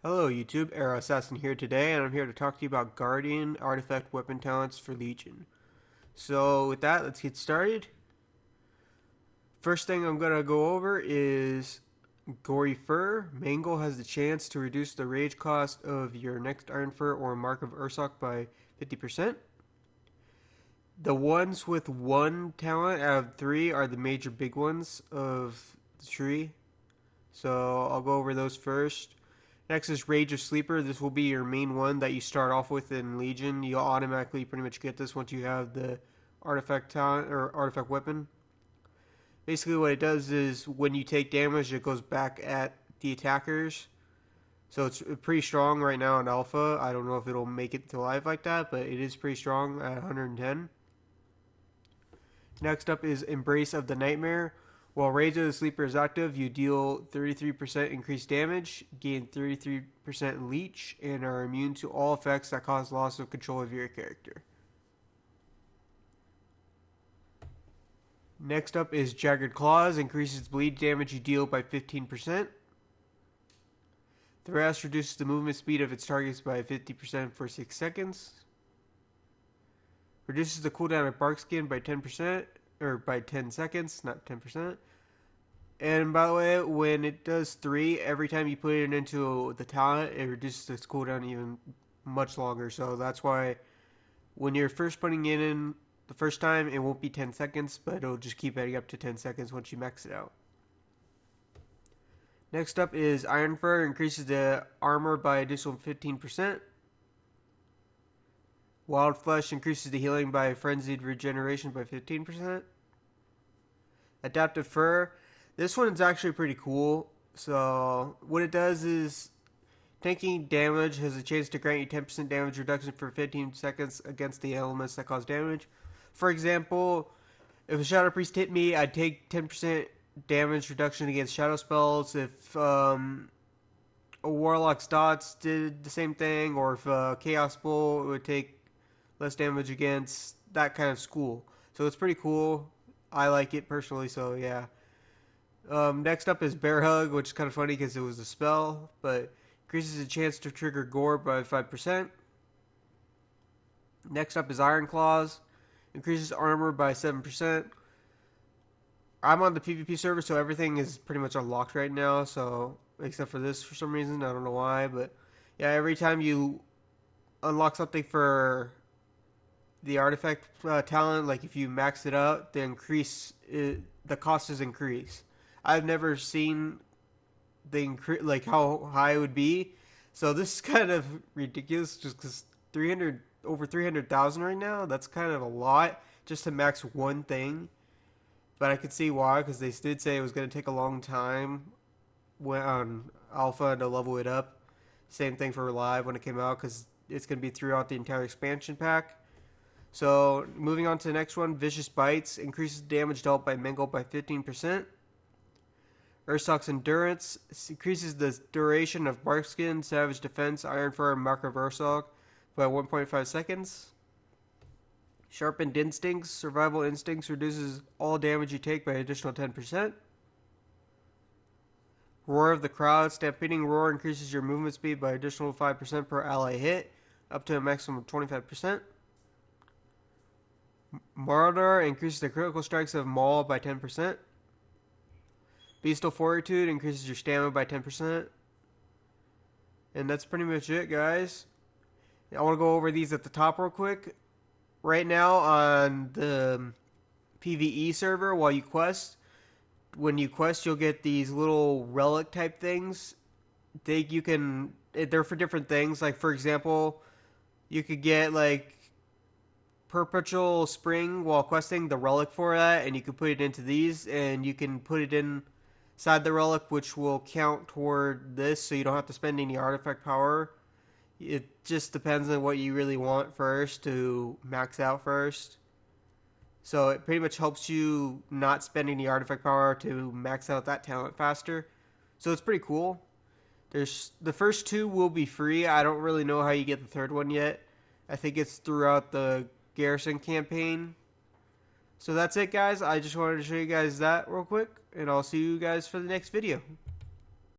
Hello YouTube, Arrow Assassin here today, and I'm here to talk to you about Guardian Artifact Weapon Talents for Legion. So with that, let's get started. First thing I'm going to go over is Gory Fur. Mangle has the chance to reduce the rage cost of your next Iron Fur or Mark of Ursoc by 50%. The ones with one talent out of three are the major big ones of the tree. So I'll go over those first. Next is Rage of Sleeper. This will be your main one that you start off with in Legion. You'll automatically pretty much get this once you have the artifact talent or artifact weapon. Basically what it does is when you take damage, it goes back at the attackers. So it's pretty strong right now in alpha. I don't know if it'll make it to live like that, but it is pretty strong at 110. Next up is Embrace of the Nightmare. While Rage of the Sleeper is active, you deal 33% increased damage, gain 33% leech, and are immune to all effects that cause loss of control of your character. Next up is Jagged Claws. Increases bleed damage you deal by 15%. Thrust reduces the movement speed of its targets by 50% for 6 seconds. Reduces the cooldown of Bark Skin by 10%, or by 10 seconds, not 10%. And by the way, when it does 3, every time you put it into the talent, it reduces its cooldown even much longer. So that's why when you're first putting it in the first time, it won't be 10 seconds, but it'll just keep adding up to 10 seconds once you max it out. Next up is Iron Fur. Increases the armor by additional 15%. Wild Flesh increases the healing by frenzied regeneration by 15%. Adaptive Fur. This one's actually pretty cool. So what it does is tanking damage has a chance to grant you 10% damage reduction for 15 seconds against the elements that cause damage. For example, if a Shadow Priest hit me, I'd take 10% damage reduction against Shadow spells. If a Warlock's Dots did the same thing, or if a Chaos Bull would take less damage against that kind of school. So it's pretty cool. I like it personally, so yeah. Next up is Bear Hug, which is kind of funny because it was a spell, but increases the chance to trigger Gore by 5%. Next up is Iron Claws. Increases armor by 7%. I'm on the PvP server, so everything is pretty much unlocked right now, so except for this for some reason. I don't know why, but yeah, every time you unlock something for the artifact talent, like if you max it out, the cost is increased. I've never seen like how high it would be, so this is kind of ridiculous. Just because 300 over 300,000 right now, that's kind of a lot just to max one thing. But I could see why, because they did say it was going to take a long time when on alpha to level it up. Same thing for live when it came out, because it's going to be throughout the entire expansion pack. So moving on to the next one, Vicious Bites increases damage dealt by Mangle by 15%. Ursoc's Endurance increases the duration of Bark Skin, Savage Defense, Iron Fur, and Mark of Ursoc by 1.5 seconds. Sharpened Instincts, Survival Instincts reduces all damage you take by an additional 10%. Roar of the Crowd, Stampeding Roar increases your movement speed by an additional 5% per ally hit, up to a maximum of 25%. Marauder increases the critical strikes of Maul by 10%. Beastal Fortitude increases your stamina by 10%. And that's pretty much it, guys. I want to go over these at the top real quick. Right now on the PvE server, while you quest, when you quest, you'll get these little relic type things. They're for different things. Like, for example, you could get like Perpetual Spring while questing, the relic for that, and you can put it into these, and you can put it inside the relic, which will count toward this, so you don't have to spend any artifact power. It just depends on what you really want first to max out first. So it pretty much helps you not spend any artifact power to max out that talent faster. So it's pretty cool. There's the first two will be free. I don't really know how you get the third one yet. I think it's throughout the Garrison campaign. So that's it, guys. I just wanted to show you guys that real quick, and I'll see you guys for the next video.